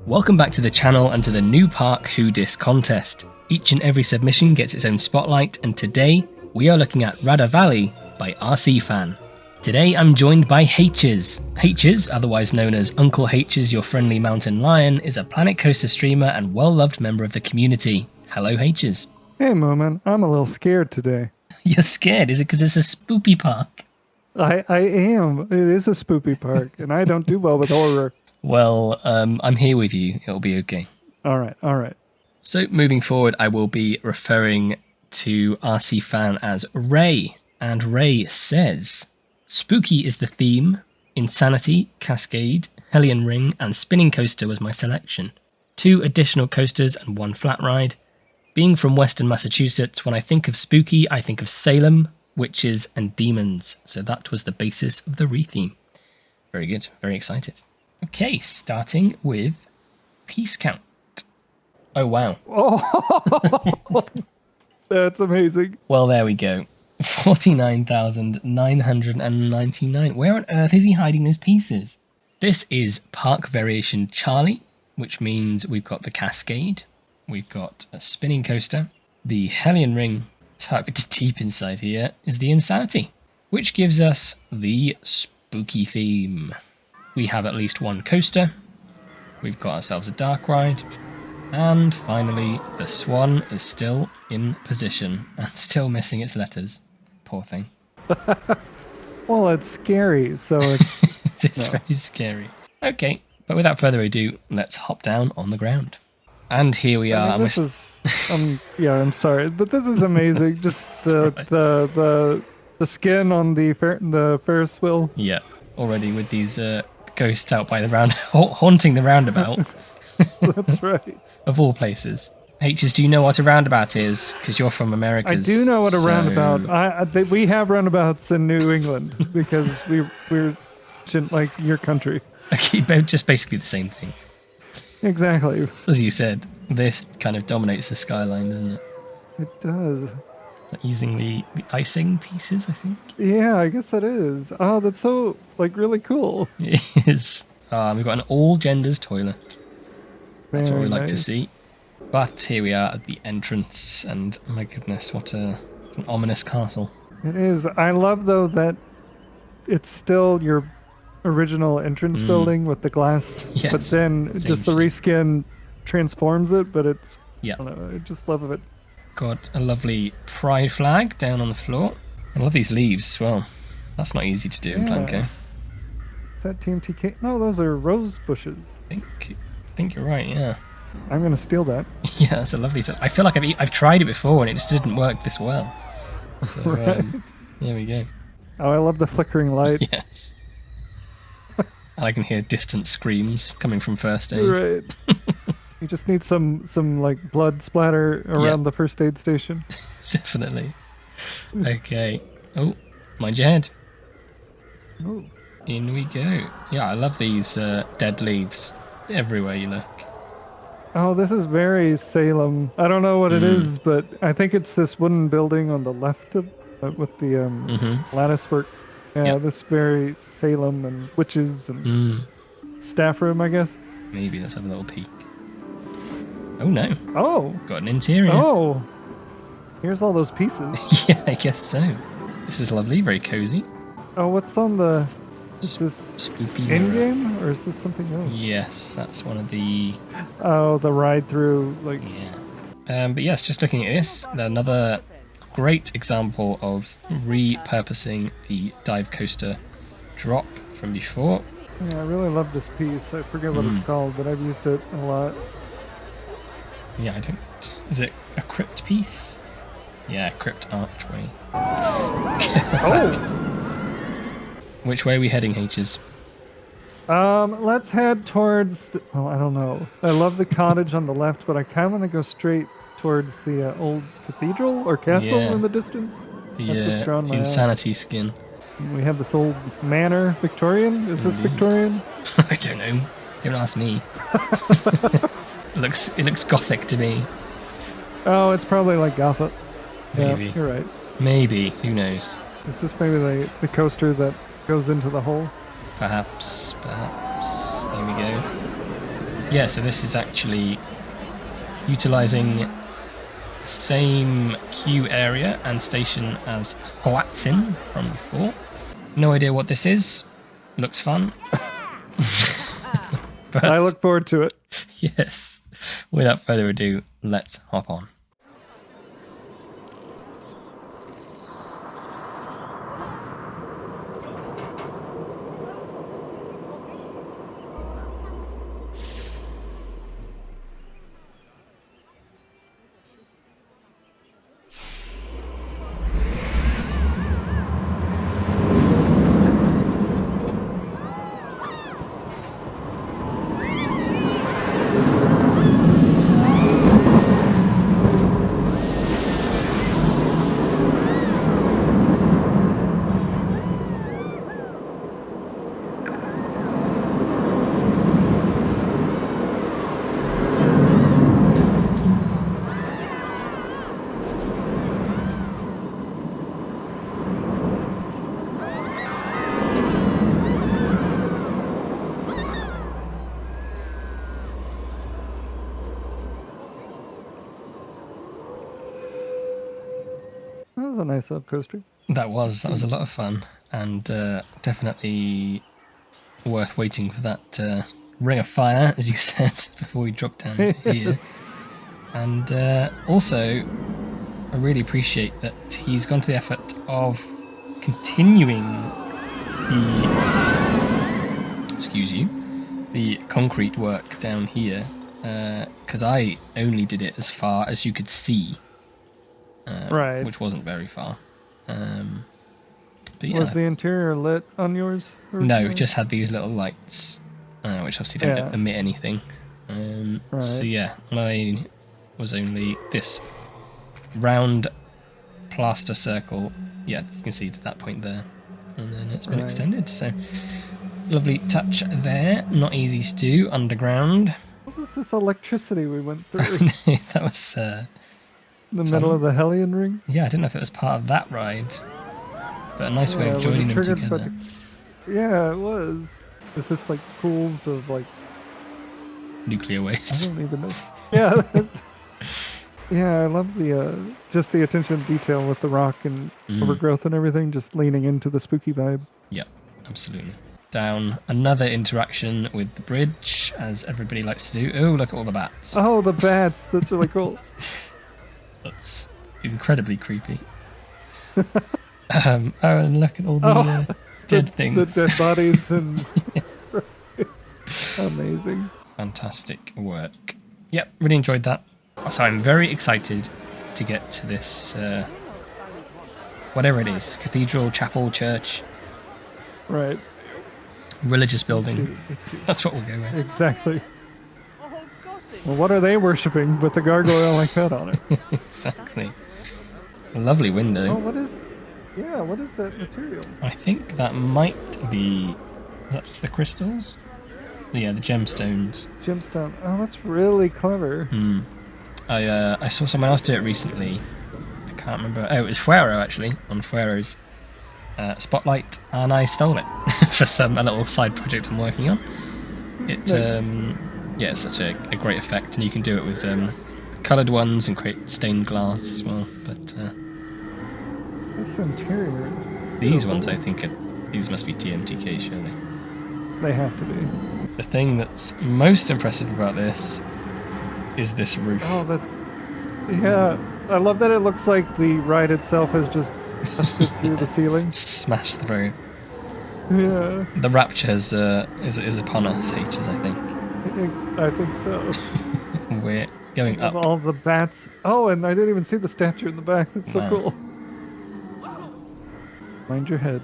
Welcome back to the channel and to the new Park Who Dis contest. Each and every submission gets its own spotlight, and today we are looking at Radyr Valley by RC Fan. Today I'm joined by Haitches. Haitches, otherwise known as Uncle Haitches Your Friendly Mountain Lion, is a Planet Coaster streamer and well-loved member of the community. Hello Haitches. Hey Moomin, I'm a little scared today. You're scared? Is it because it's a spoopy park? I am. It is a spoopy park, and I don't do well with horror. Well, I'm here with you. It'll be okay. All right. So moving forward, I will be referring to RC Fan as Ray. And Ray says, spooky is the theme. Insanity, Cascade, Hellion Ring, and Spinning Coaster was my selection. 2 additional coasters and 1 flat ride. Being from Western Massachusetts, when I think of spooky, I think of Salem, witches, and demons. So that was the basis of the retheme. Very good. Very excited. Okay, starting with piece count. Oh, wow. Oh, that's amazing. Well, there we go. 49,999. Where on earth is he hiding those pieces? This is Park Variation Charlie, which means we've got the Cascade, we've got a Spinning Coaster, the Hellion Ring tucked deep inside here is the Insanity, which gives us the spooky theme. We have at least 1 coaster, we've got ourselves a dark ride, and finally the Swan is still in position and still missing its letters. Poor thing. Well, it's scary, so it's... It's very scary. Okay, but without further ado, let's hop down on the ground. And here we are. I mean, this is... yeah, I'm sorry, but this is amazing. Just the skin on the Ferris wheel. Yeah, already with these ghosts out by the round, haunting the roundabout. That's right. Of all places. H's, do you know what a roundabout is? Because you're from America. I do know what a roundabout. We have roundabouts in New England because we're like your country. Okay, but just basically the same thing. Exactly. As you said, this kind of dominates the skyline, doesn't it? It does. Like using the icing pieces, I think. Yeah, I guess that is. Oh, that's so really cool. It is. We've got an all genders toilet. That's what we like to see. But here we are at the entrance, and my goodness, what an ominous castle. It is. I love though that it's still your original entrance building with the glass, yes, but then just the reskin transforms it. But it's I don't know, I just love it. Got a lovely pride flag down on the floor. I love these leaves as well. That's not easy to do in Planco. Is that TMTK? No, those are rose bushes. I think you're right. Yeah. I'm gonna steal that. Yeah, that's a lovely touch. I feel like I've tried it before and it just didn't work this well. So right. There we go. Oh, I love the flickering light. Yes. I can hear distant screams coming from first aid. Right. You just need some like blood splatter around the first aid station. Definitely. Okay. Oh, mind your head. Oh. In we go. Yeah, I love these dead leaves everywhere you look. Oh, this is very Salem. I don't know what it is, but I think it's this wooden building on the left of with the lattice work. Yeah, this very Salem and witches and staff room, I guess. Maybe let's have a little peek. Oh no. Oh. Got an interior. Oh. Here's all those pieces. Yeah, I guess so. This is lovely, very cozy. Oh, what's on the... Is this spoopy in-game, or is this something else? Yes, that's one of the... Oh, the ride-through, like... Yeah. But yes, just looking at this, another great example of repurposing the dive coaster drop from before. Yeah, I really love this piece. I forget what it's called, but I've used it a lot. Yeah, I don't... Is it a crypt piece? Yeah, crypt archway. Oh! Which way are we heading, H's? Let's head towards... Well, I don't know. I love the cottage on the left, but I kind of want to go straight towards the old cathedral or castle in the distance. That's what's drawn my Insanity skin. We have this old manor, Victorian. Is this Victorian? I don't know. Don't ask me. It looks gothic to me. Oh, it's probably like Gothic. Maybe. Yeah, you're right. Maybe. Who knows? Is this maybe the coaster that goes into the hole? Perhaps. Here we go. Yeah, so this is actually utilizing the same queue area and station as Hoatzin from before. No idea what this is. Looks fun. But I look forward to it. yes, without further ado, let's hop on. That was a nice little coaster. That was a lot of fun, and definitely worth waiting for that ring of fire, as you said, before we drop down into here. And also, I really appreciate that he's gone to the effort of continuing the concrete work down here, because I only did it as far as you could see, right, which wasn't very far. But yeah. Was the interior lit on yours? No, it just had these little lights, which obviously don't emit anything. Right. So yeah, mine was only this round plaster circle. Yeah, you can see to that point there, and then it's been extended. So lovely touch there. Not easy to do underground. What was this electricity we went through? That was the middle of the Hellion ring? Yeah, I didn't know if it was part of that ride, but a nice way of joining them together. Yeah, it was. Is this like pools of like nuclear waste? I don't even know. Yeah. Yeah, I love the just the attention to detail with the rock and overgrowth and everything, just leaning into the spooky vibe. Yeah, absolutely. Down another interaction with the bridge, as everybody likes to do. Oh, look at all the bats. Oh, the bats. That's really cool. That's incredibly creepy. Oh, and look at all the dead things. The dead bodies and... Amazing. Fantastic work. Yep, really enjoyed that. So I'm very excited to get to this, whatever it is, cathedral, chapel, church. Right. Religious building. That's what we'll go with. Exactly. Well, what are they worshipping with the gargoyle like that on it? Exactly. A lovely window. Oh, what is that material? I think that might be... Is that just the crystals? Yeah, the gemstones. Gemstone. Oh, that's really clever. I saw someone else do it recently. I can't remember. Oh, it was Fuero, actually, on Fuero's Spotlight, and I stole it for a little side project I'm working on. It, yeah, it's such a great effect, and you can do it with coloured ones and create stained glass as well. But this interior. These ones, I think, these must be TMTK, surely. They have to be. The thing that's most impressive about this is this roof. Oh, that's... Yeah, I love that it looks like the ride itself has just busted through the ceiling. Smashed through. Yeah. The rapture is upon us, Haitches, I think. I think so. We're going up. All the bats. Oh, and I didn't even see the statue in the back. That's so cool. Mind your head.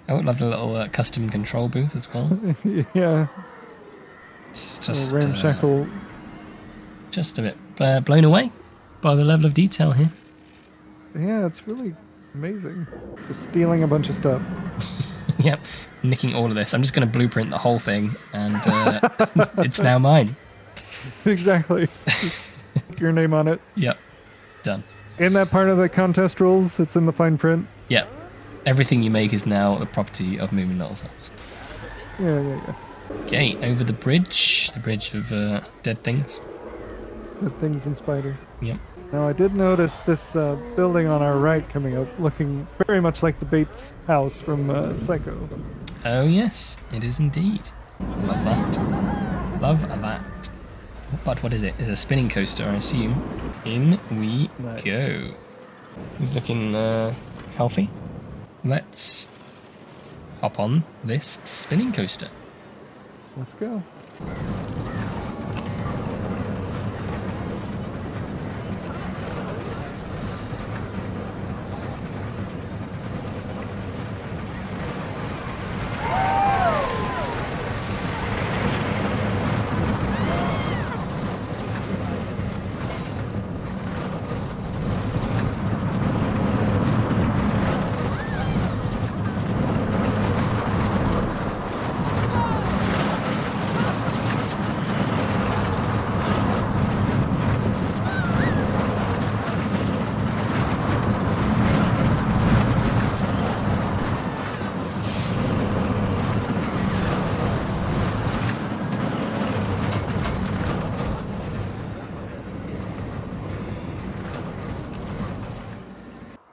I would love a little custom control booth as well. Yeah. It's just ramshackle. Just a bit blown away by the level of detail here. Yeah, it's really amazing. Just stealing a bunch of stuff. Yep, nicking all of this. I'm just going to blueprint the whole thing, and it's now mine. Exactly. Just put your name on it. Yep, done. In that part of the contest rules, it's in the fine print. Yep. Everything you make is now the property of Moving Little Souls. Yeah. Okay, over the bridge of dead things. Dead things and spiders. Yep. Now, I did notice this building on our right coming up, looking very much like the Bates house from Psycho. Oh yes, it is indeed. Love that. Love that. But what is it? It's a spinning coaster, I assume. In we go. He's looking healthy. Let's hop on this spinning coaster. Let's go.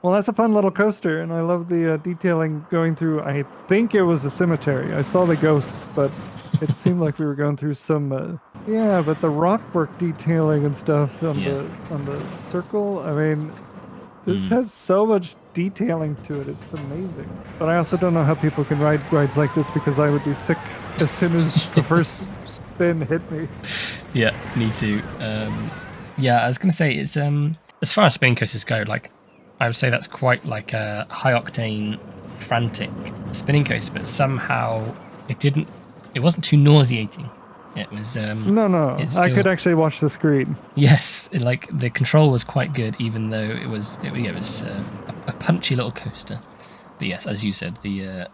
Well, that's a fun little coaster, and I love the detailing going through. I think it was a cemetery. I saw the ghosts, but it seemed like we were going through some. Yeah, but the rockwork detailing and stuff on the circle. I mean, this has so much detailing to it. It's amazing. But I also don't know how people can ride rides like this because I would be sick as soon as the first spin hit me. Yeah, me too. Yeah, I was gonna say it's as far as spin coasters go, like. I would say that's quite like a high-octane, frantic spinning coaster, but somehow it wasn't too nauseating. It was... No. I could actually watch the screen. Yes, like the control was quite good, even though it was a punchy little coaster. But yes, as you said, the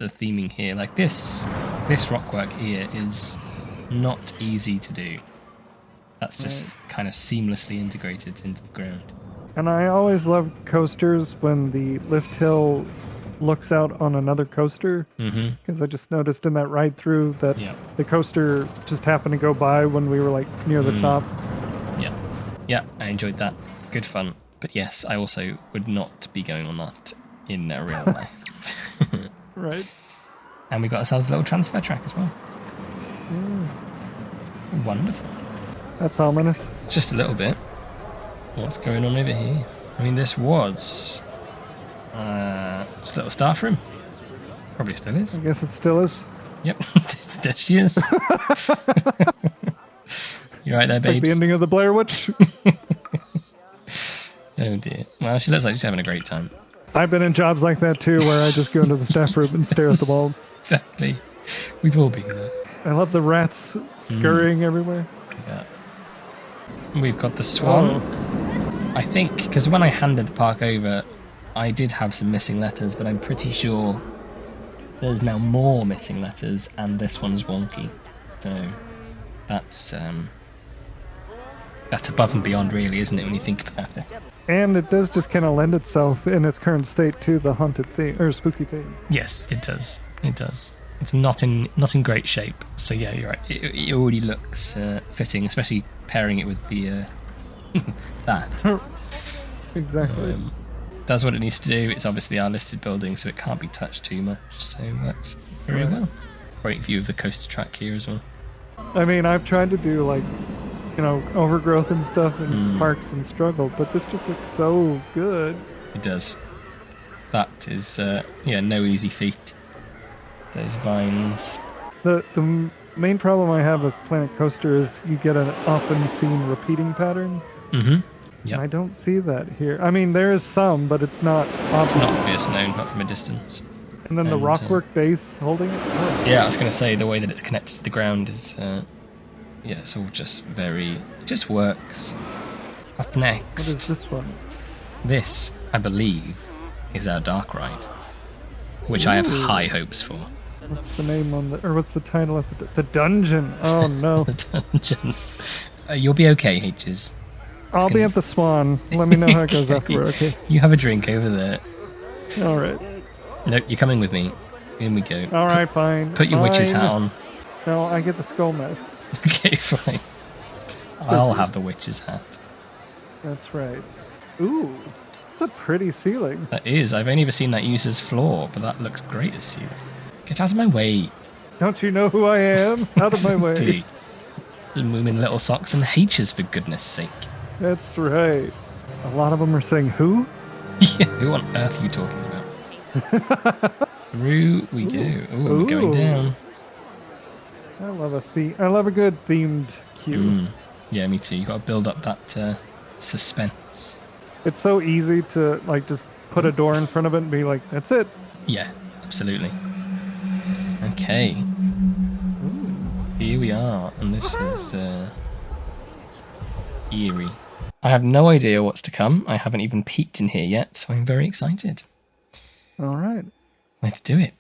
theming here, like this rockwork here is not easy to do. That's just kind of seamlessly integrated into the ground. And I always love coasters when the lift hill looks out on another coaster. Because I just noticed in that ride through that the coaster just happened to go by when we were like near the top. Yeah, I enjoyed that. Good fun. But yes, I also would not be going on that in real life. Right. And we got ourselves a little transfer track as well. Wonderful. That's ominous. Just a little bit. What's going on over here? I mean, this was just a little staff room. Probably still is. I guess it still is. Yep, there she is. You're right there, babes. Like the ending of the Blair Witch. Oh dear. Well, she looks like she's having a great time. I've been in jobs like that too, where I just go into the staff room and stare at the walls. Exactly. We've all been there. I love the rats scurrying everywhere. Yeah. We've got the swan. I think, because when I handed the park over, I did have some missing letters, but I'm pretty sure there's now more missing letters, and this one's wonky. So that's above and beyond, really, isn't it, when you think about it? And it does just kind of lend itself in its current state to the haunted theme or spooky theme. Yes, it does. It does. It's not in great shape. So yeah, you're right. It already looks fitting, especially pairing it with the that. Exactly. Does what it needs to do. It's obviously our listed building, so it can't be touched too much. So works very well. Great view of the coaster track here as well. I mean, I've tried to do like, overgrowth and stuff in parks and struggled, but this just looks so good. It does. That is, no easy feat. Those vines. The main problem I have with Planet Coaster is you get an often seen repeating pattern. Yeah. I don't see that here. I mean, there is some, but it's not obvious. It's not obvious, no, not from a distance. And then the rockwork base holding it? Oh. Yeah, I was going to say, the way that it's connected to the ground is, it's all just it just works. Up next. What is this one? This, I believe, is our dark ride, which I have high hopes for. What's the name on what's the title of the dungeon? Oh no. The dungeon. You'll be okay, Haitches. I'll be at the Swan. Let me know how it goes afterward, okay? You have a drink over there. All right. No, you're coming with me. In we go. All right, fine. Put your witch's hat on. No, I get the skull mask. Okay, fine. I'll have the witch's hat. That's right. Ooh, it's a pretty ceiling. That is. I've only ever seen that used as floor, but that looks great as ceiling. Get out of my way. Don't you know who I am? Out of my way. Exactly. Moomin little socks and Haitches, for goodness sake. That's right. A lot of them are saying who? Yeah, who on earth are you talking about? Through we go. Oh, we're going down. I love a theme. I love a good themed queue. Yeah, me too. You got to build up that suspense. It's so easy to like just put a door in front of it and be like, "That's it." Yeah, absolutely. Okay. Here we are, and this is eerie. I have no idea what's to come. I haven't even peeked in here yet, so I'm very excited. All right. Let's do it.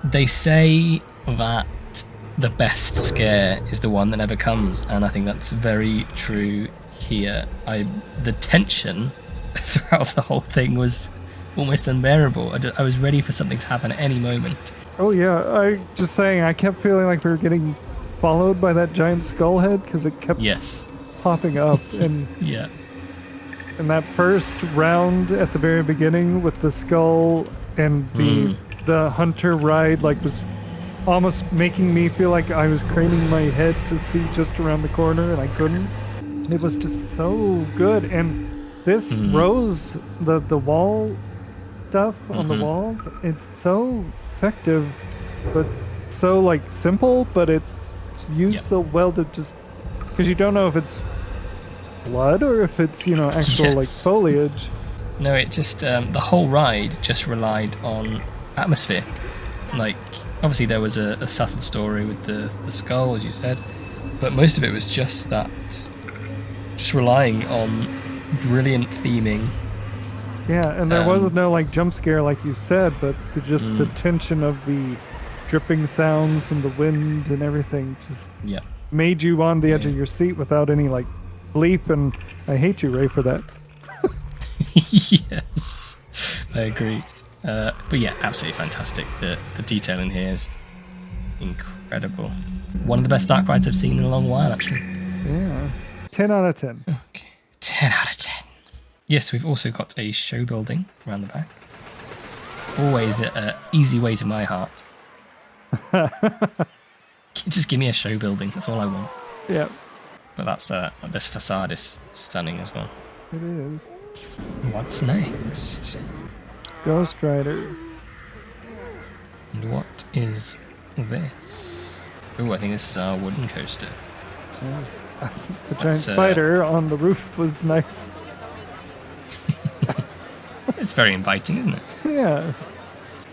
They say that the best scare is the one that never comes, and I think that's very true here. The tension throughout the whole thing was almost unbearable. I was ready for something to happen at any moment. Oh yeah, I kept feeling like we were getting followed by that giant skull head because it kept popping up. And yeah. And that first round at the very beginning with the skull and the hunter ride was almost making me feel like I was craning my head to see just around the corner and I couldn't. It was just so good. And this rose, the wall stuff on the walls, it's so effective, but so simple, but it It's used so well to just because you don't know if it's blood or if it's actual like foliage. No, it just the whole ride just relied on atmosphere. Like obviously there was a subtle story with the skull, as you said, but most of it was just that, just relying on brilliant theming. Yeah, and there was no like jump scare like you said, but the tension of the dripping sounds and the wind and everything just made you on the edge of your seat without any like belief. And I hate you, Ray, for that. Yes, I agree. But yeah, absolutely fantastic. The detail in here is incredible. One of the best dark rides I've seen in a long while, actually. Yeah, 10 out of 10. Okay, 10 out of 10. Yes, we've also got a show building around the back. Always an easy way to my heart. Just give me a show building. That's all I want. Yeah. But that's this facade is stunning as well. It is. What's next? Ghost Rider. And what is this? Oh, I think this is our wooden coaster. Yes. The giant spider on the roof was nice. It's very inviting, isn't it? Yeah.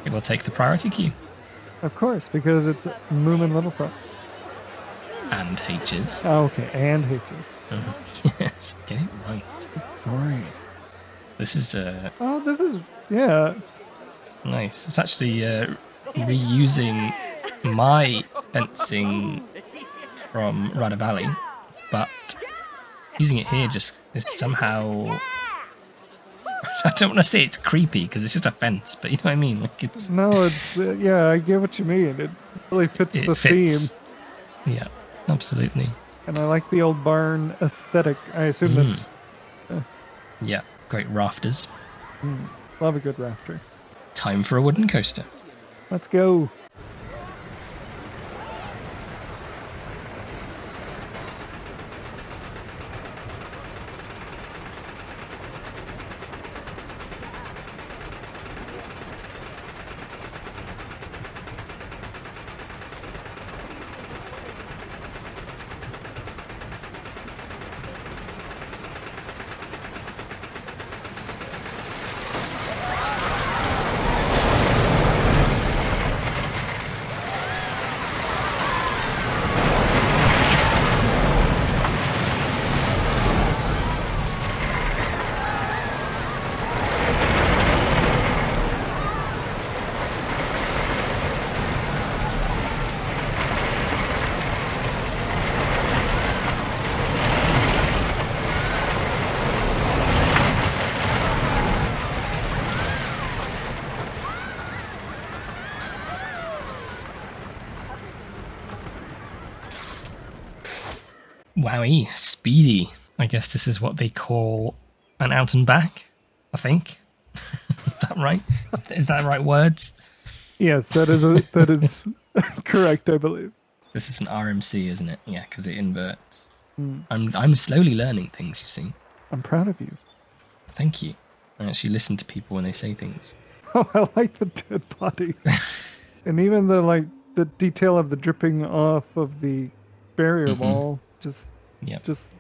It will take the priority queue. Of course, because it's Moomin Little Sauce. And Haitches. Oh, okay, and Haitches. Yes, get it right. Sorry. This is Oh, this is yeah. Nice. It's actually reusing my fencing from Radyr Valley, but using it here just is somehow. I don't want to say it's creepy because it's just a fence, but you know what I mean. Like it's no, it's yeah. I get what you mean. It really fits the theme. Yeah, absolutely. And I like the old barn aesthetic. I assume that's. Yeah, great rafters. Love a good rafter. Time for a wooden coaster. Let's go. Wowie, speedy. I guess this is what they call an out and back, I think. Is that right? Is that right words? Yes, that is correct, I believe. This is an RMC, isn't it? Yeah, because it inverts. I'm slowly learning things, you see. I'm proud of you. Thank you. I actually listen to people when they say things. Oh, I like the dead bodies. And even the detail of the dripping off of the barrier wall. Just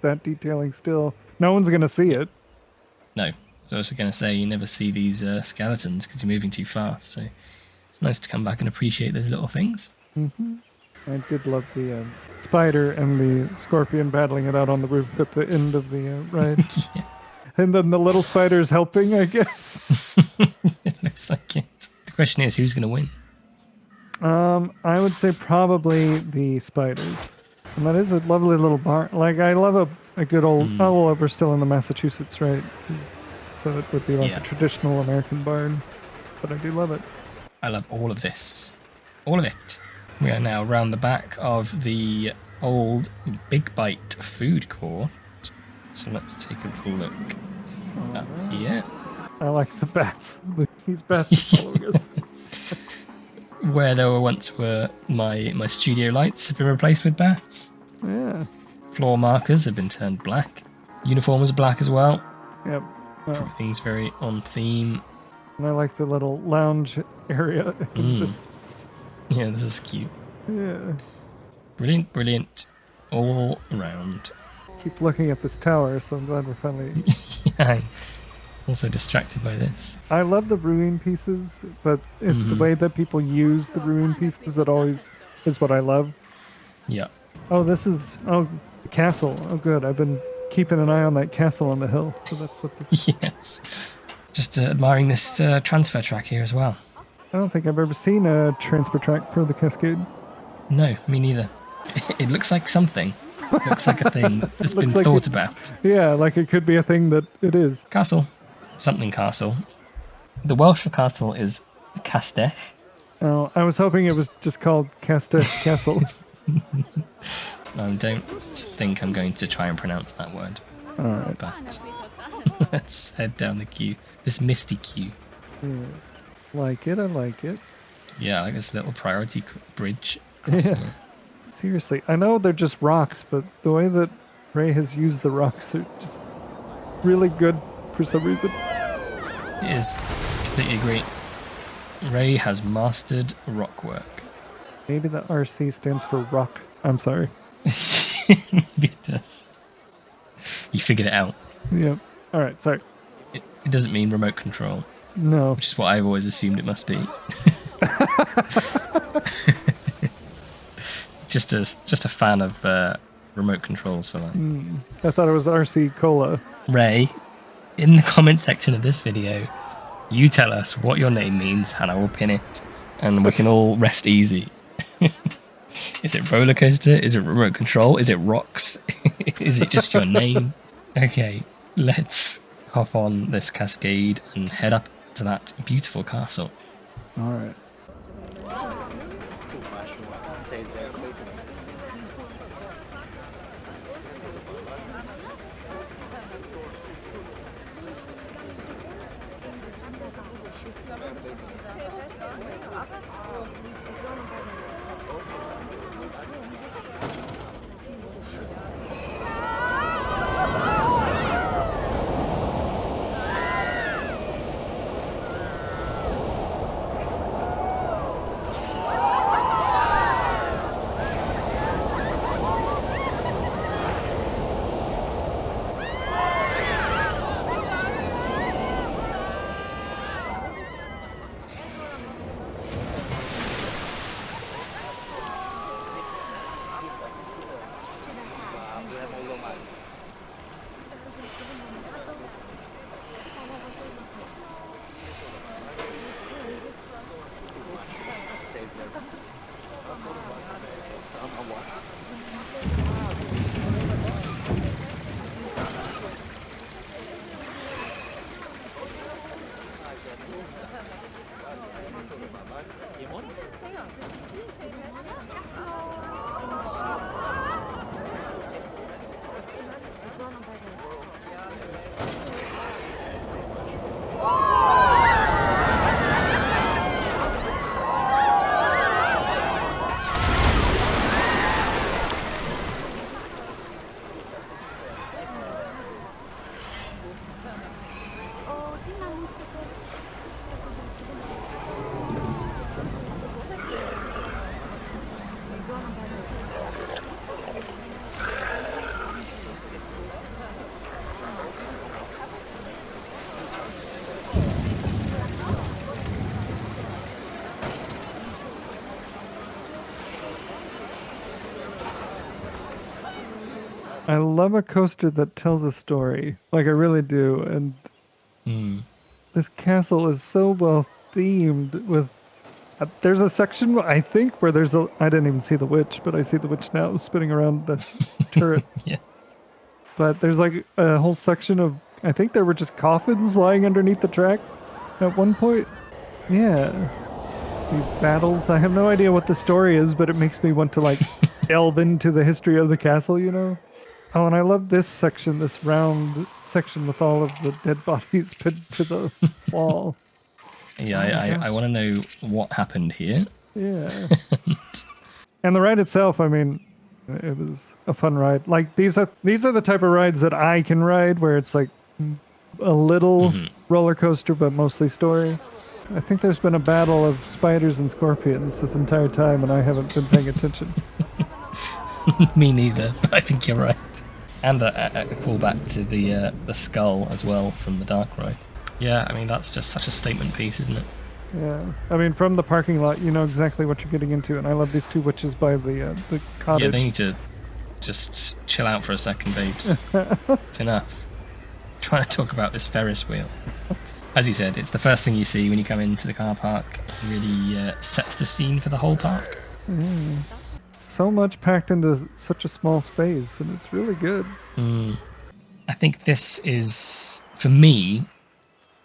that detailing still. No one's going to see it. No. So I was going to say, you never see these skeletons because you're moving too fast. So it's nice to come back and appreciate those little things. I did love the spider and the scorpion battling it out on the roof at the end of the ride. Yeah. And then the little spider's helping, I guess. It looks like it. The question is, who's going to win? I would say probably the spiders. And that is a lovely little barn. Like, I love a good old... Oh, well, we're still in the Massachusetts, right? So it would be like a traditional American barn. But I do love it. I love all of this. All of it. We are now around the back of the old Big Bite food court. So let's take a full look up here. I like the bats. These bats following us. Where there were my studio lights have been replaced with bats. Yeah. Floor markers have been turned black. Uniform is black as well. Yep. Oh. Everything's very on theme. And I like the little lounge area in this. Yeah, this is cute. Yeah. Brilliant, brilliant. All around. Keep looking at this tower, so I'm glad we're finally... Yeah, I'm also distracted by this. I love the ruin pieces, but it's the way that people use the ruin pieces that always is what I love. Yeah. Oh, this is... Oh, the castle. Oh, good. I've been keeping an eye on that castle on the hill, so that's what this... Yes. Just admiring this transfer track here as well. I don't think I've ever seen a transfer track for the Cascade. No, me neither. It looks like something. It looks like a thing that's been like thought about. Yeah, like it could be a thing that it is. Castle. Something castle. The Welsh for castle is castell. Oh, I was hoping it was just called Castell Castle. I don't think I'm going to try and pronounce that word. Alright. But let's head down the queue. This misty queue. Yeah. Like it, I like it. Yeah, I like this little priority bridge. Yeah. Seriously, I know they're just rocks, but the way that Ray has used the rocks are just really good for some reason. It is. Completely agree. Ray has mastered rock work. Maybe the RC stands for rock. I'm sorry. Maybe it does. You figured it out. Yep. Alright, sorry. It doesn't mean remote control. No. Which is what I've always assumed it must be. just a fan of remote controls for that. I thought it was RC Cola. Ray, in the comment section of this video, you tell us what your name means and I will pin it and we can all rest easy. Is it roller coaster? Is it remote control? Is it rocks? Is it just your name? Okay, let's hop on this cascade and head up to that beautiful castle. Alright. I love a coaster that tells a story. Like, I really do. And this castle is so well themed with... there's a section, I think, where there's a... I didn't even see the witch, but I see the witch now spinning around this turret. Yes. But there's like a whole section of... I think there were just coffins lying underneath the track at one point. Yeah. These battles. I have no idea what the story is, but it makes me want to, like, delve into the history of the castle, you know? Oh, and I love this section, this round section with all of the dead bodies pinned to the wall. Yeah, I want to know what happened here. Yeah. And the ride itself, I mean, it was a fun ride. Like, these are the type of rides that I can ride, where it's like a little roller coaster, but mostly story. I think there's been a battle of spiders and scorpions this entire time, and I haven't been paying attention. Me neither, but I think you're right. And a callback to the skull as well from the Dark Ride. Yeah, I mean, that's just such a statement piece, isn't it? Yeah, I mean, from the parking lot, you know exactly what you're getting into, and I love these two witches by the cottage. Yeah, they need to just chill out for a second, babes. It's enough. I'm trying to talk about this Ferris wheel. As you said, it's the first thing you see when you come into the car park. It really sets the scene for the whole park. So much packed into such a small space, and it's really good. I think this is, for me,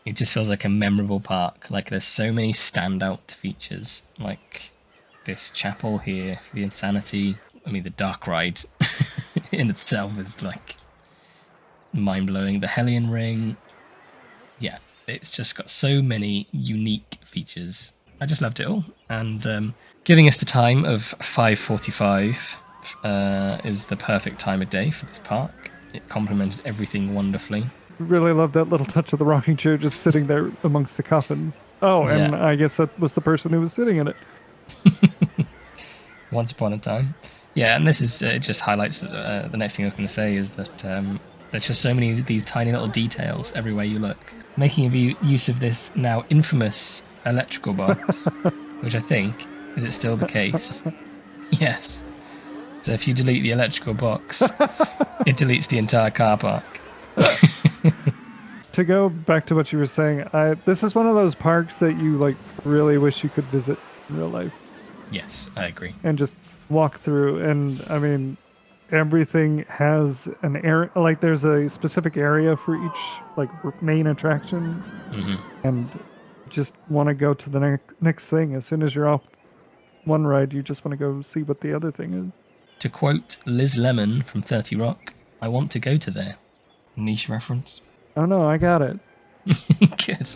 it just feels like a memorable park. Like, there's so many standout features, like this chapel here for the Insanity. I mean, the Dark Ride in itself is like mind-blowing. The Hellion Ring, yeah, it's just got so many unique features. I just loved it all, and giving us the time of 5:45 is the perfect time of day for this park. It complemented everything wonderfully. Really love that little touch of the rocking chair just sitting there amongst the coffins. Oh, and Yeah. I guess that was the person who was sitting in it. Once upon a time. Yeah, and this is it just highlights that the next thing I was going to say is that there's just so many of these tiny little details everywhere you look. Making use of this now infamous electrical box, which I think, is it still the case? Yes. So if you delete the electrical box, it deletes the entire car park. To go back to what you were saying, this is one of those parks that you like really wish you could visit in real life. Yes, I agree. And just walk through. And I mean, everything has an area, like there's a specific area for each like main attraction, and just want to go to the next thing. As soon as you're off one ride, you just want to go see what the other thing is. To quote Liz Lemon from 30 Rock, I want to go to there. Niche reference. Oh no, I got it. Good.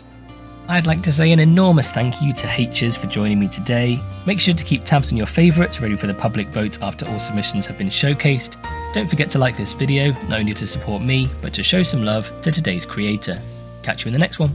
I'd like to say an enormous thank you to Haitches for joining me today. Make sure to keep tabs on your favourites ready for the public vote after all submissions have been showcased. Don't forget to like this video, not only to support me, but to show some love to today's creator. Catch you in the next one.